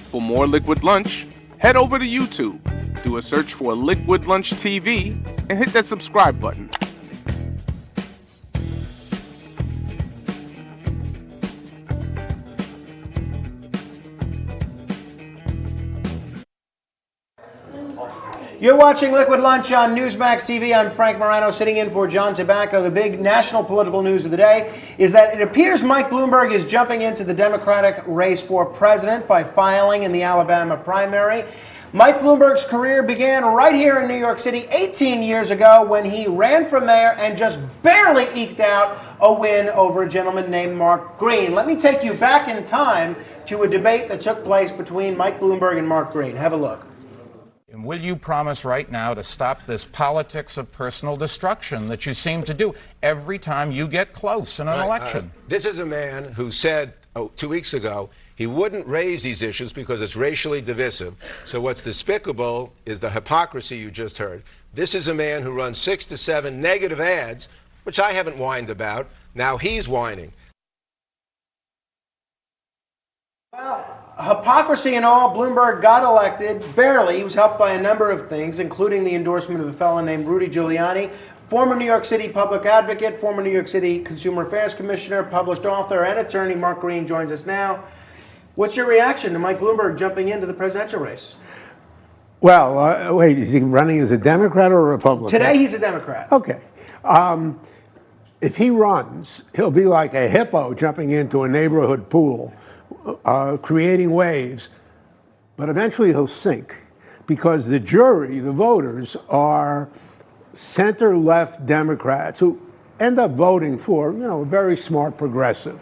For more Liquid Lunch, head over to YouTube, do a search for Liquid Lunch TV, and hit that subscribe button. You're watching Liquid Lunch on NEWSMAX TV. I'm Frank Morano, sitting in for John TABACCO. The big national political news of the day is that it appears Mike Bloomberg is jumping into the Democratic race for president by filing in the Alabama primary. Mike Bloomberg's career began right here in New York City 18 years ago when he ran for mayor and just barely eked out a win over a gentleman named Mark Green. Let me take you back in time to a debate that took place between Mike Bloomberg and Mark Green. Have a look. And will you promise right now to stop this politics of personal destruction that you seem to do every time you get close in an election? This is a man who said 2 weeks ago he wouldn't raise these issues because it's racially divisive. So what's despicable is the hypocrisy you just heard. This is a man who runs 6 to 7 negative ads, which I haven't whined about. Now he's whining. Well, hypocrisy and all, Bloomberg got elected, barely. He was helped by a number of things, including the endorsement of a fellow named Rudy Giuliani, former New York City public advocate, former New York City Consumer Affairs Commissioner, published author and attorney Mark Green joins us now. What's your reaction to Mike Bloomberg jumping into the presidential race? Well, wait, is he running as a Democrat or a Republican? Today he's a Democrat. Okay. If he runs, he'll be like a hippo jumping into a neighborhood pool, creating waves, but eventually he'll sink because the jury, the voters, are center-left Democrats who end up voting for, a very smart progressive.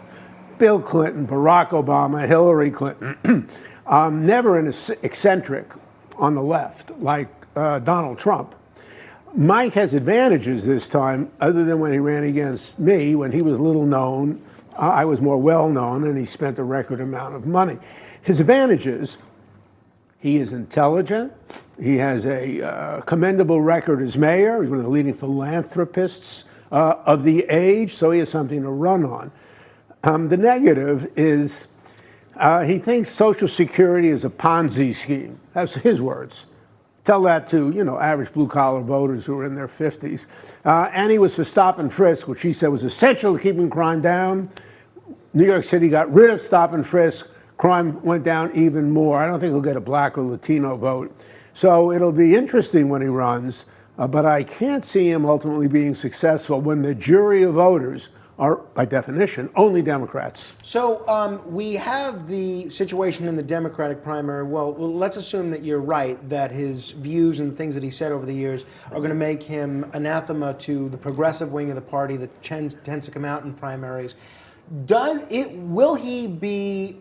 Bill Clinton, Barack Obama, Hillary Clinton, never an eccentric on the left like Donald Trump. Mike has advantages this time, other than when he ran against me, when he was little known. I was more well known, and he spent a record amount of money. His advantages: he is intelligent. He has a commendable record as mayor. He's one of the leading philanthropists of the age, so he has something to run on. The negative is he thinks Social Security is a Ponzi scheme. That's his words. Tell that to, average blue-collar voters who are in their 50s. And he was for stop and frisk, which he said was essential to keeping crime down. New York City got rid of stop and frisk. Crime went down even more. I don't think he'll get a black or Latino vote. So it'll be interesting when he runs, but I can't see him ultimately being successful when the jury of voters are, by definition, only Democrats. So we have the situation in the Democratic primary. Well, let's assume that you're right, that his views and things that he said over the years are going to make him anathema to the progressive wing of the party that tends to come out in primaries. Will he be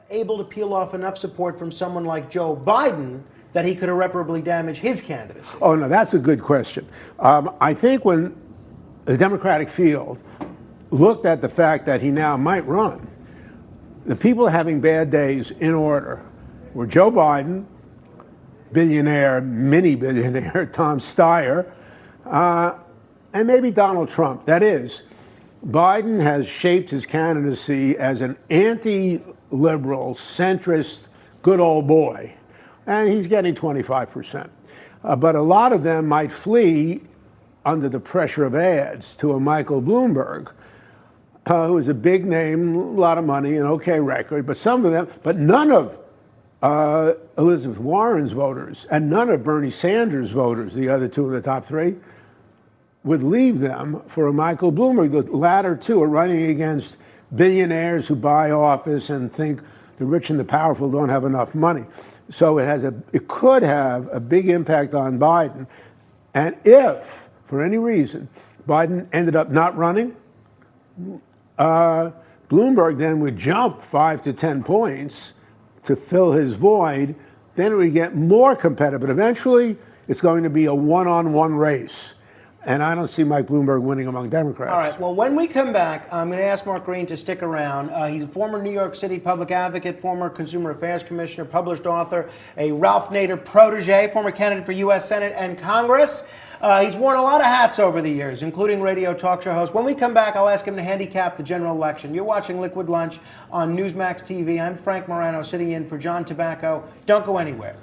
able to peel off enough support from someone like Joe Biden that he could irreparably damage his candidacy? Oh, no, that's a good question. I think when the Democratic field looked at the fact that he now might run, the people having bad days in order were Joe Biden, billionaire, mini billionaire, Tom Steyer, and maybe Donald Trump. That is, Biden has shaped his candidacy as an anti-liberal, centrist, good old boy, and he's getting 25%. But a lot of them might flee under the pressure of ads to a Michael Bloomberg, who is a big name, a lot of money, an okay record, but none of Elizabeth Warren's voters and none of Bernie Sanders' voters, the other two in the top three, would leave them for a Michael Bloomberg. The latter two are running against billionaires who buy office and think the rich and the powerful don't have enough money. So it could have a big impact on Biden. And if, for any reason, Biden ended up not running, Bloomberg then would jump 5 to 10 points to fill his void. Then it would get more competitive. But eventually, it's going to be a one-on-one race. And I don't see Mike Bloomberg winning among Democrats. All right. Well, when we come back, I'm going to ask Mark Green to stick around. He's a former New York City public advocate, former Consumer Affairs Commissioner, published author, a Ralph Nader protege, former candidate for U.S. Senate and Congress. He's worn a lot of hats over the years, including radio talk show host. When we come back, I'll ask him to handicap the general election. You're watching Liquid Lunch on NEWSMAX TV. I'm Frank Morano, sitting in for John TABACCO. Don't go anywhere.